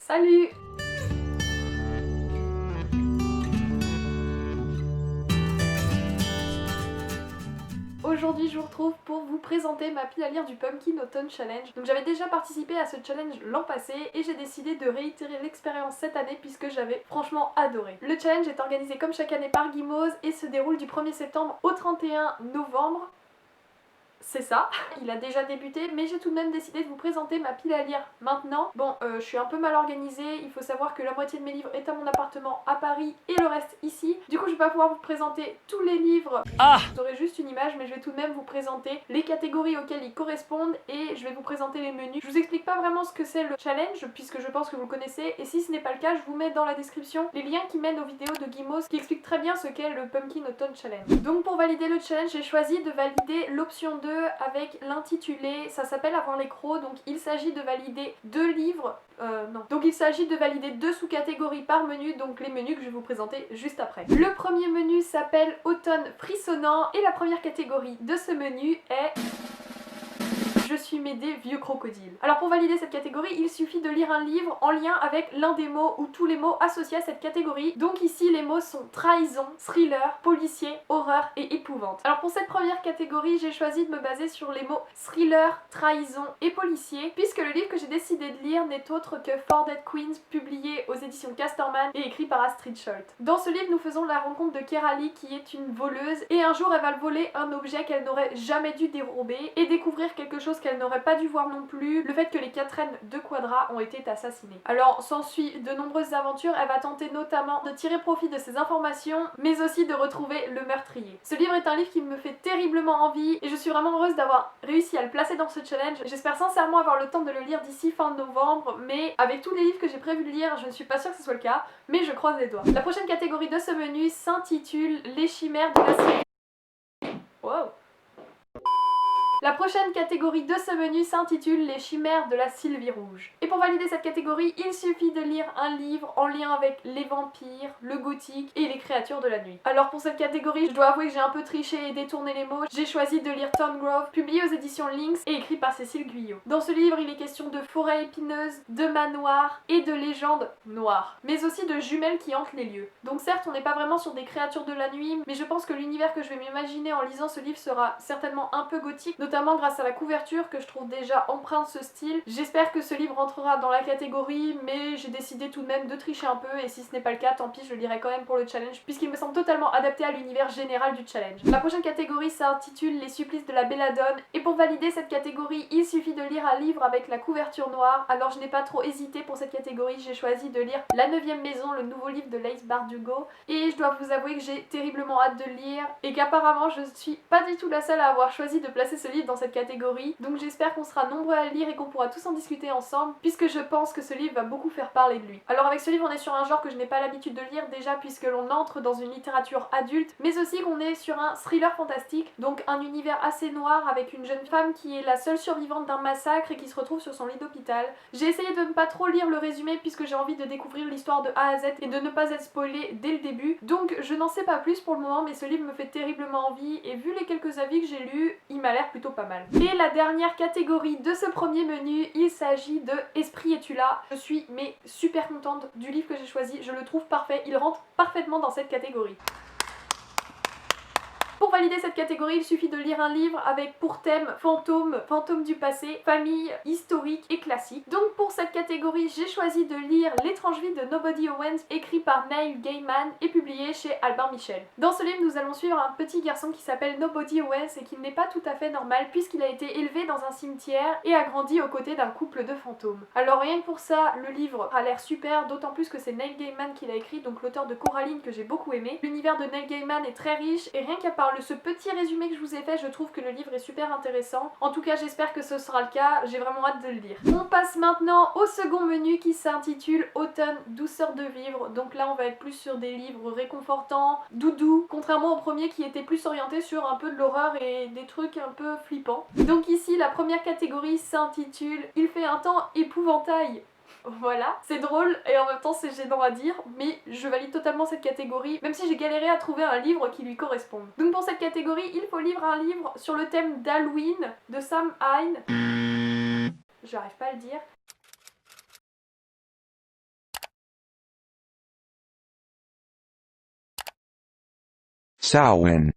Salut! Aujourd'hui je vous retrouve pour vous présenter ma pile à lire du Pumpkin Autumn Challenge. Donc j'avais déjà participé à ce challenge l'an passé et j'ai décidé de réitérer l'expérience cette année puisque j'avais franchement adoré. Le challenge est organisé comme chaque année par Gimose et se déroule du 1er septembre au 31 novembre. C'est ça, il a déjà débuté, mais j'ai tout de même décidé de vous présenter ma pile à lire maintenant. Bon, je suis un peu mal organisée, il faut savoir que la moitié de mes livres est à mon appartement à Paris et le reste ici. Du coup, je vais pas pouvoir vous présenter tous les livres. Vous aurez juste une image, mais je vais tout de même vous présenter les catégories auxquelles ils correspondent et je vais vous présenter les menus. Je vous explique pas vraiment ce que c'est le challenge, puisque je pense que vous le connaissez, et si ce n'est pas le cas, je vous mets dans la description les liens qui mènent aux vidéos de Gimose qui expliquent très bien ce qu'est le Pumpkin Autumn Challenge. Donc pour valider le challenge, j'ai choisi de valider l'option 2 avec l'intitulé, ça s'appelle Avoir les crocs, donc il s'agit de valider 2 livres, donc il s'agit de valider 2 sous-catégories par menu, donc les menus que je vais vous présenter juste après. Le premier menu s'appelle Automne frissonnant et la première catégorie de ce menu est... Je suis Médée, vieux crocodile. Alors pour valider cette catégorie, il suffit de lire un livre en lien avec l'un des mots ou tous les mots associés à cette catégorie. Donc ici les mots sont trahison, thriller, policier, horreur et épouvante. Alors pour cette première catégorie, j'ai choisi de me baser sur les mots thriller, trahison et policier, puisque le livre que j'ai décidé de lire n'est autre que Four Dead Queens, publié aux éditions Casterman et écrit par Astrid Scholt. Dans ce livre, nous faisons la rencontre de Kerali qui est une voleuse et un jour elle va voler un objet qu'elle n'aurait jamais dû dérober et découvrir quelque chose qu'elle n'aurait pas dû voir non plus, le fait que les 4 reines de Quadra ont été assassinées. Alors s'ensuit de nombreuses aventures, elle va tenter notamment de tirer profit de ces informations, mais aussi de retrouver le meurtrier. Ce livre est un livre qui me fait terriblement envie et je suis vraiment heureuse d'avoir réussi à le placer dans ce challenge. J'espère sincèrement avoir le temps de le lire d'ici fin novembre, mais avec tous les livres que j'ai prévu de lire, je ne suis pas sûre que ce soit le cas, mais je croise les doigts. La prochaine catégorie de ce menu s'intitule Les chimères de la Sylvie. Wow. La prochaine catégorie de ce menu s'intitule Les chimères de la Sylvie Rouge. Et pour valider cette catégorie, il suffit de lire un livre en lien avec les vampires, le gothique et les créatures de la nuit. Alors pour cette catégorie, je dois avouer que j'ai un peu triché et détourné les mots. J'ai choisi de lire Thorngrove, publié aux éditions Lynx et écrit par Cécile Guyot. Dans ce livre, il est question de forêts épineuses, de manoirs et de légendes noires, mais aussi de jumelles qui hantent les lieux. Donc certes, on n'est pas vraiment sur des créatures de la nuit, mais je pense que l'univers que je vais m'imaginer en lisant ce livre sera certainement un peu gothique, notamment grâce à la couverture que je trouve déjà empreinte ce style. J'espère que ce livre entrera dans la catégorie, mais j'ai décidé tout de même de tricher un peu et si ce n'est pas le cas, tant pis, je le lirai quand même pour le challenge puisqu'il me semble totalement adapté à l'univers général du challenge. La prochaine catégorie s'intitule Les supplices de la belladone et pour valider cette catégorie, il suffit de lire un livre avec la couverture noire. Alors je n'ai pas trop hésité pour cette catégorie, j'ai choisi de lire La 9e maison, le nouveau livre de Laïs Bardugo et je dois vous avouer que j'ai terriblement hâte de le lire et qu'apparemment je suis pas du tout la seule à avoir choisi de placer ce livre dans cette catégorie, donc j'espère qu'on sera nombreux à le lire et qu'on pourra tous en discuter ensemble puisque je pense que ce livre va beaucoup faire parler de lui. Alors avec ce livre on est sur un genre que je n'ai pas l'habitude de lire déjà puisque l'on entre dans une littérature adulte, mais aussi qu'on est sur un thriller fantastique, donc un univers assez noir avec une jeune femme qui est la seule survivante d'un massacre et qui se retrouve sur son lit d'hôpital. J'ai essayé de ne pas trop lire le résumé puisque j'ai envie de découvrir l'histoire de A à Z et de ne pas être spoilée dès le début, donc je n'en sais pas plus pour le moment, mais ce livre me fait terriblement envie et vu les quelques avis que j'ai lus, il m'a l'air plutôt pas mal. Et la dernière catégorie de ce premier menu, il s'agit de Esprit es-tu là. Je suis super contente du livre que j'ai choisi, je le trouve parfait, il rentre parfaitement dans cette catégorie. Pour valider cette catégorie, il suffit de lire un livre avec pour thème fantôme, fantôme du passé, famille, historique et classique. Donc pour cette catégorie, j'ai choisi de lire L'étrange vie de Nobody Owens, écrit par Neil Gaiman et publié chez Albin Michel. Dans ce livre, nous allons suivre un petit garçon qui s'appelle Nobody Owens et qui n'est pas tout à fait normal puisqu'il a été élevé dans un cimetière et a grandi aux côtés d'un couple de fantômes. Alors rien que pour ça, le livre a l'air super, d'autant plus que c'est Neil Gaiman qui l'a écrit, donc l'auteur de Coraline que j'ai beaucoup aimé. L'univers de Neil Gaiman est très riche et rien qu'à part ce petit résumé que je vous ai fait, je trouve que le livre est super intéressant. En tout cas, j'espère que ce sera le cas, j'ai vraiment hâte de le lire. On passe maintenant au second menu qui s'intitule Automne, douceur de vivre. Donc là, on va être plus sur des livres réconfortants, doudous, contrairement au premier qui était plus orienté sur un peu de l'horreur et des trucs un peu flippants. Donc ici, la première catégorie s'intitule Il fait un temps épouvantail. Voilà, c'est drôle et en même temps c'est gênant à dire, mais je valide totalement cette catégorie, même si j'ai galéré à trouver un livre qui lui corresponde. Donc pour cette catégorie, il faut lire un livre sur le thème d'Halloween de Sam Hine. J'arrive pas à le dire. Samhain.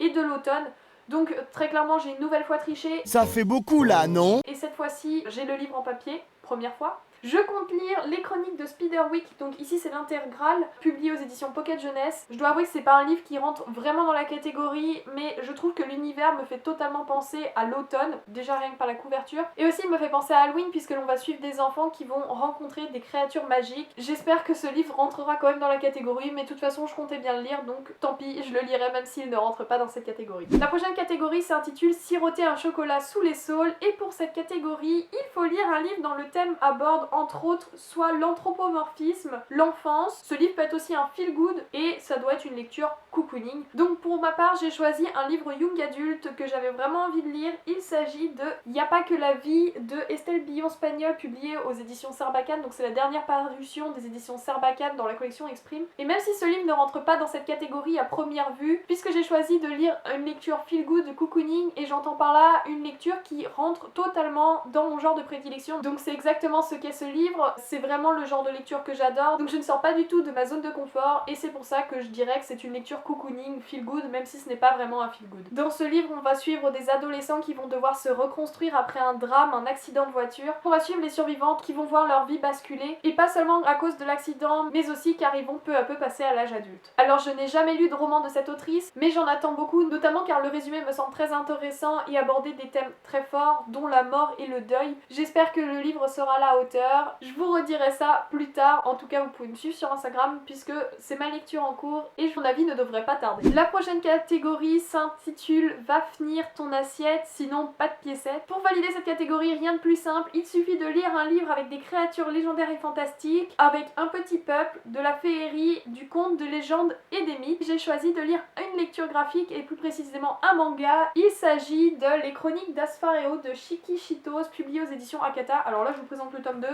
Et de l'automne. Donc très clairement j'ai une nouvelle fois triché. Ça fait beaucoup là, non? Et cette fois-ci j'ai le livre en papier, première fois. Je compte lire les chroniques de Spiderwick, donc ici c'est l'intégrale, publiée aux éditions Pocket Jeunesse. Je dois avouer que c'est pas un livre qui rentre vraiment dans la catégorie, mais je trouve que l'univers me fait totalement penser à l'automne, déjà rien que par la couverture. Et aussi il me fait penser à Halloween puisque l'on va suivre des enfants qui vont rencontrer des créatures magiques. J'espère que ce livre rentrera quand même dans la catégorie, mais de toute façon je comptais bien le lire, donc tant pis, je le lirai même s'il ne rentre pas dans cette catégorie. La prochaine catégorie s'intitule Siroter un chocolat sous les saules, et pour cette catégorie, il faut lire un livre dont le thème aborde entre autres soit l'anthropomorphisme, l'enfance. Ce livre peut être aussi un feel good et ça doit être une lecture cocooning. Donc pour ma part j'ai choisi un livre young adulte que j'avais vraiment envie de lire. Il s'agit de Y a pas que la vie de Estelle Billon-Spagnol, publié aux éditions Sarbacane. Donc c'est la dernière parution des éditions Sarbacane dans la collection Exprime. Et même si ce livre ne rentre pas dans cette catégorie à première vue, puisque j'ai choisi de lire une lecture feel good cocooning, et j'entends par là une lecture qui rentre totalement dans mon genre de prédilection. Donc c'est exactement ce qu'est ce livre, c'est vraiment le genre de lecture que j'adore, donc je ne sors pas du tout de ma zone de confort, et c'est pour ça que je dirais que c'est une lecture cocooning, feel good, même si ce n'est pas vraiment un feel good. Dans ce livre, on va suivre des adolescents qui vont devoir se reconstruire après un drame, un accident de voiture. On va suivre les survivantes qui vont voir leur vie basculer, et pas seulement à cause de l'accident, mais aussi car ils vont peu à peu passer à l'âge adulte. Alors je n'ai jamais lu de roman de cette autrice, mais j'en attends beaucoup, notamment car le résumé me semble très intéressant et aborder des thèmes très forts, dont la mort et le deuil. J'espère que le livre sera à la hauteur. Je vous redirai ça plus tard. En tout cas, vous pouvez me suivre sur Instagram puisque c'est ma lecture en cours et mon avis ne devrait pas tarder. La prochaine catégorie s'intitule Va finir ton assiette, sinon pas de piécettes. Pour valider cette catégorie, rien de plus simple. Il suffit de lire un livre avec des créatures légendaires et fantastiques, avec un petit peuple, de la féerie, du conte, de légendes et des mythes. J'ai choisi de lire une lecture graphique et plus précisément un manga. Il s'agit de Les Chroniques d'Aspharéo de Shiki Shitos, publié aux éditions Akata. Alors là, je vous présente le tome 2.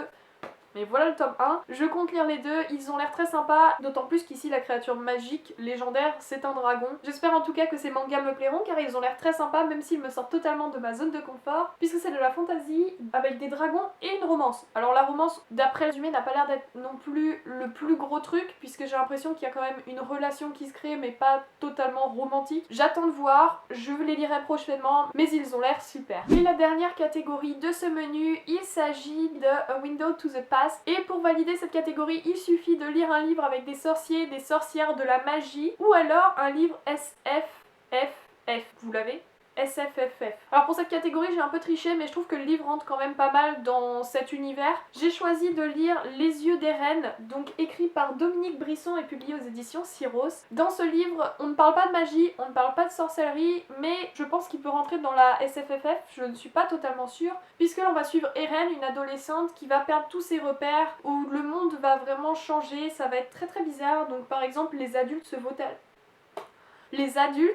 Mais voilà le tome 1, je compte lire les deux, ils ont l'air très sympas, d'autant plus qu'ici la créature magique, légendaire, c'est un dragon. J'espère en tout cas que ces mangas me plairont car ils ont l'air très sympas même s'ils me sortent totalement de ma zone de confort, puisque c'est de la fantasy avec des dragons et une romance. Alors la romance, d'après le résumé, n'a pas l'air d'être non plus le plus gros truc, puisque j'ai l'impression qu'il y a quand même une relation qui se crée mais pas totalement romantique. J'attends de voir, je les lirai prochainement, mais ils ont l'air super. Et la dernière catégorie de ce menu, il s'agit de A Window to the Past. Et pour valider cette catégorie, il suffit de lire un livre avec des sorciers, des sorcières, de la magie, ou alors un livre SFFF. Vous l'avez ? SFFF. Alors pour cette catégorie j'ai un peu triché mais je trouve que le livre rentre quand même pas mal dans cet univers. J'ai choisi de lire Les yeux des reines, donc écrit par Dominique Brisson et publié aux éditions Syros. Dans ce livre on ne parle pas de magie, on ne parle pas de sorcellerie, mais je pense qu'il peut rentrer dans la SFFF, je ne suis pas totalement sûre, puisque l'on va suivre Eren, une adolescente qui va perdre tous ses repères, où le monde va vraiment changer, ça va être très très bizarre. Donc par exemple les adultes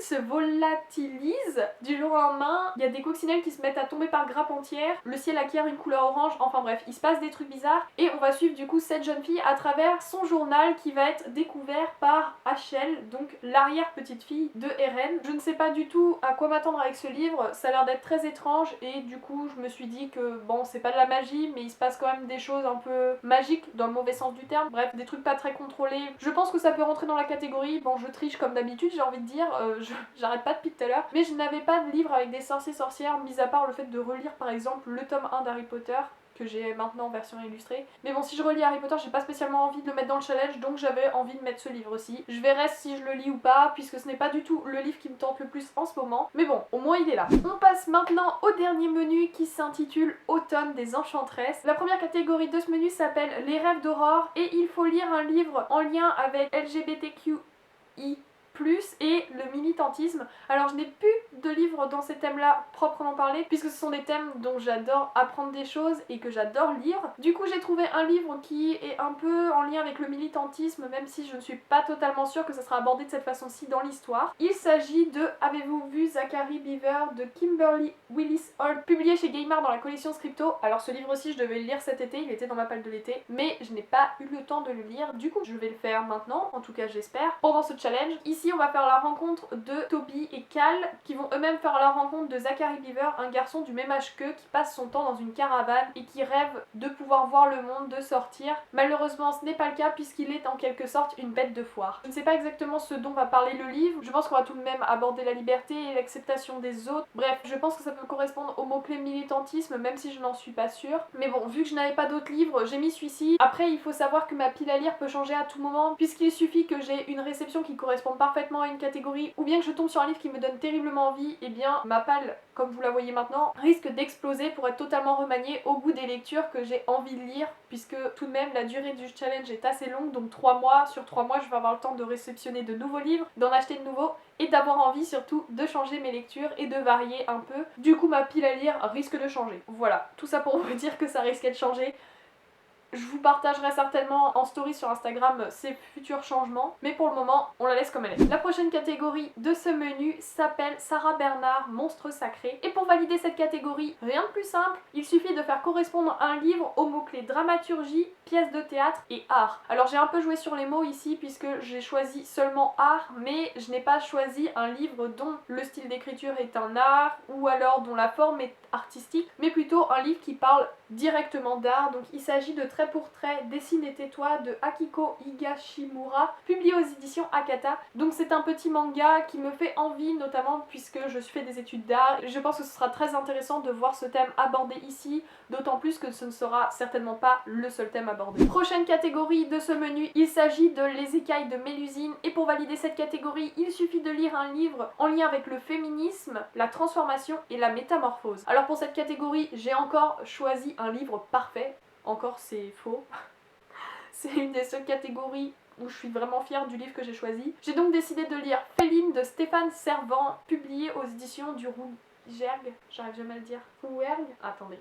se volatilisent du jour au lendemain, il y a des coccinelles qui se mettent à tomber par grappes entières, le ciel acquiert une couleur orange, enfin bref, il se passe des trucs bizarres, et on va suivre du coup cette jeune fille à travers son journal qui va être découvert par Hachel, donc l'arrière-petite-fille de Eren. Je ne sais pas du tout à quoi m'attendre avec ce livre, ça a l'air d'être très étrange, et du coup je me suis dit que bon, c'est pas de la magie, mais il se passe quand même des choses un peu magiques, dans le mauvais sens du terme, bref, des trucs pas très contrôlés. Je pense que ça peut rentrer dans la catégorie, bon je triche comme d'habitude, j'ai envie de dire, j'arrête pas depuis tout à l'heure, mais je n'avais pas de livre avec des sorciers-sorcières, mis à part le fait de relire par exemple le tome 1 d'Harry Potter, que j'ai maintenant en version illustrée. Mais bon, si je relis Harry Potter, j'ai pas spécialement envie de le mettre dans le challenge, donc j'avais envie de mettre ce livre aussi. Je verrai si je le lis ou pas, puisque ce n'est pas du tout le livre qui me tente le plus en ce moment. Mais bon, au moins il est là. On passe maintenant au dernier menu qui s'intitule Automne des Enchantresses. La première catégorie de ce menu s'appelle Les rêves d'Aurore, et il faut lire un livre en lien avec LGBTQI+, et le militantisme. Alors je n'ai plus de livres dans ces thèmes là proprement parlé, puisque ce sont des thèmes dont j'adore apprendre des choses et que j'adore lire. Du coup j'ai trouvé un livre qui est un peu en lien avec le militantisme, même si je ne suis pas totalement sûre que ça sera abordé de cette façon-ci dans l'histoire. Il s'agit de Avez-vous vu Zachary Beaver de Kimberly Willis Holt, publié chez Gallimard dans la collection Scripto. Alors ce livre-ci je devais le lire cet été, il était dans ma palle de l'été, mais je n'ai pas eu le temps de le lire, du coup je vais le faire maintenant, en tout cas j'espère, pendant ce challenge. Ici Ici on va faire la rencontre de Toby et Cal qui vont eux-mêmes faire la rencontre de Zachary Beaver, un garçon du même âge qu'eux qui passe son temps dans une caravane et qui rêve de pouvoir voir le monde, de sortir. Malheureusement ce n'est pas le cas puisqu'il est en quelque sorte une bête de foire. Je ne sais pas exactement ce dont va parler le livre, je pense qu'on va tout de même aborder la liberté et l'acceptation des autres. Bref, je pense que ça peut correspondre au mot-clé militantisme même si je n'en suis pas sûre. Mais bon, vu que je n'avais pas d'autres livres, j'ai mis celui-ci. Après il faut savoir que ma pile à lire peut changer à tout moment puisqu'il suffit que j'ai une réception qui correspond parfaitement à une catégorie ou bien que je tombe sur un livre qui me donne terriblement envie, et bien ma palle, comme vous la voyez maintenant, risque d'exploser pour être totalement remaniée au goût des lectures que j'ai envie de lire puisque tout de même la durée du challenge est assez longue, donc 3 mois. Sur 3 mois je vais avoir le temps de réceptionner de nouveaux livres, d'en acheter de nouveaux et d'avoir envie surtout de changer mes lectures et de varier un peu. Du coup ma pile à lire risque de changer. Voilà, tout ça pour vous dire que ça risquait de changer. Je vous partagerai certainement en story sur Instagram ces futurs changements, mais pour le moment, on la laisse comme elle est. La prochaine catégorie de ce menu s'appelle Sarah Bernard, Monstre Sacré. Et pour valider cette catégorie, rien de plus simple, il suffit de faire correspondre un livre aux mots-clés dramaturgie, pièce de théâtre et art. Alors j'ai un peu joué sur les mots ici puisque j'ai choisi seulement art, mais je n'ai pas choisi un livre dont le style d'écriture est un art ou alors dont la forme est artistique, mais plutôt un livre qui parle directement d'art. Donc il s'agit de Trait pour trait, Dessine et tais-toi de Akiko Higashimura, publié aux éditions Akata. Donc c'est un petit manga qui me fait envie, notamment puisque je fais des études d'art. Je pense que ce sera très intéressant de voir ce thème abordé ici, d'autant plus que ce ne sera certainement pas le seul thème abordé. Prochaine catégorie de ce menu, il s'agit de Les écailles de Mélusine, et pour valider cette catégorie, il suffit de lire un livre en lien avec le féminisme, la transformation et la métamorphose. Alors pour cette catégorie, j'ai encore choisi un livre parfait. Encore c'est faux. C'est une des seules catégories où je suis vraiment fière du livre que j'ai choisi. J'ai donc décidé de lire Féline de Stéphane Servan, publié aux éditions du Rouergue. J'arrive jamais à le dire. Rouergue. Attendez.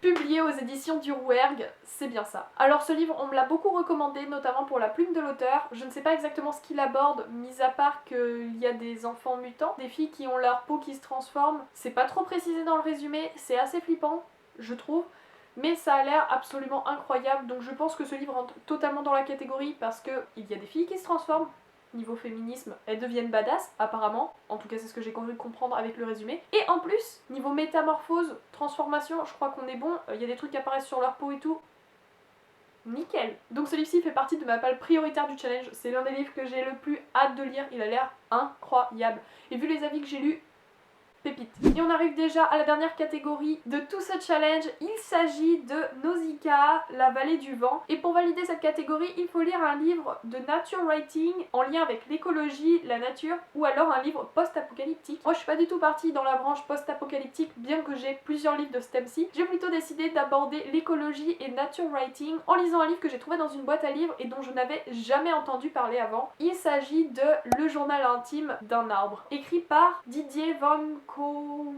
Publié aux éditions du Rouergue, c'est bien ça. Alors ce livre, on me l'a beaucoup recommandé, notamment pour la plume de l'auteur. Je ne sais pas exactement ce qu'il aborde, mis à part qu'il y a des enfants mutants, des filles qui ont leur peau qui se transforme. C'est pas trop précisé dans le résumé, c'est assez flippant, je trouve. Mais ça a l'air absolument incroyable, donc je pense que ce livre rentre totalement dans la catégorie parce qu'il y a des filles qui se transforment. Niveau féminisme, elles deviennent badass, apparemment. En tout cas, c'est ce que j'ai cru comprendre avec le résumé. Et en plus, niveau métamorphose, transformation, je crois qu'on est bon. Il y a des trucs qui apparaissent sur leur peau et tout. Nickel. Donc ce livre-ci fait partie de ma palle prioritaire du challenge. C'est l'un des livres que j'ai le plus hâte de lire. Il a l'air incroyable. Et vu les avis que j'ai lus, pépite. Et on arrive déjà à la dernière catégorie de tout ce challenge. Il s'agit de Nausicaa, la vallée du vent. Et pour valider cette catégorie, il faut lire un livre de nature writing en lien avec l'écologie, la nature, ou alors un livre post-apocalyptique. Moi je suis pas du tout partie dans la branche post-apocalyptique, bien que j'ai plusieurs livres de ce thème-ci. J'ai plutôt décidé d'aborder l'écologie et nature writing en lisant un livre que j'ai trouvé dans une boîte à livres et dont je n'avais jamais entendu parler avant. Il s'agit de Le journal intime d'un arbre, écrit par Didier Van Cauwelaert.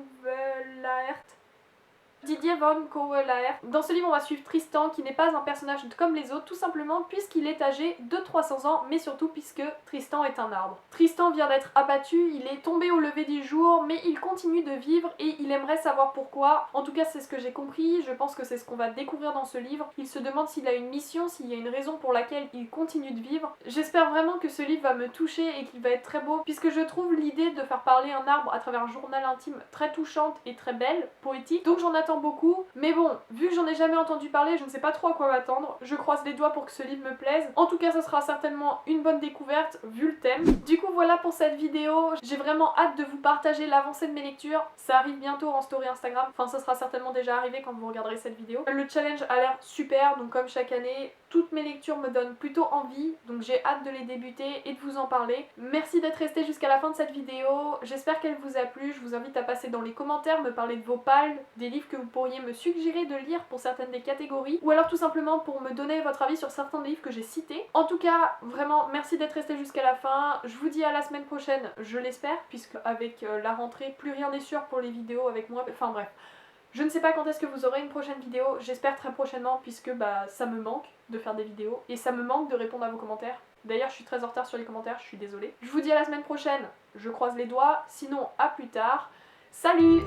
Didier Van Cauwelaert. Dans ce livre, on va suivre Tristan, qui n'est pas un personnage comme les autres, tout simplement puisqu'il est âgé de 300 ans, mais surtout puisque Tristan est un arbre. Tristan vient d'être abattu, il est tombé au lever du jour, mais il continue de vivre et il aimerait savoir pourquoi. En tout cas, c'est ce que j'ai compris, je pense que c'est ce qu'on va découvrir dans ce livre. Il se demande s'il a une mission, s'il y a une raison pour laquelle il continue de vivre. J'espère vraiment que ce livre va me toucher et qu'il va être très beau, puisque je trouve l'idée de faire parler un arbre à travers un journal intime très touchante et très belle, poétique. Donc j'en attends beaucoup, mais bon, vu que j'en ai jamais entendu parler, je ne sais pas trop à quoi m'attendre. Je croise les doigts pour que ce livre me plaise. En tout cas, ce sera certainement une bonne découverte vu le thème. Du coup, voilà pour cette vidéo. J'ai vraiment hâte de vous partager l'avancée de mes lectures. Ça arrive bientôt en story Instagram. Enfin, ça sera certainement déjà arrivé quand vous regarderez cette vidéo. Le challenge a l'air super, donc comme chaque année, toutes mes lectures me donnent plutôt envie, donc j'ai hâte de les débuter et de vous en parler. Merci d'être resté jusqu'à la fin de cette vidéo. J'espère qu'elle vous a plu. Je vous invite à passer dans les commentaires, me parler de vos palles, des livres que vous pourriez me suggérer de lire pour certaines des catégories, ou alors tout simplement pour me donner votre avis sur certains des livres que j'ai cités. En tout cas, vraiment, merci d'être resté jusqu'à la fin. Je vous dis à la semaine prochaine, je l'espère, puisque avec la rentrée, plus rien n'est sûr pour les vidéos avec moi. Enfin bref. Je ne sais pas quand est-ce que vous aurez une prochaine vidéo, j'espère très prochainement puisque ça me manque de faire des vidéos et ça me manque de répondre à vos commentaires. D'ailleurs je suis très en retard sur les commentaires, je suis désolée. Je vous dis à la semaine prochaine, je croise les doigts, sinon à plus tard. Salut!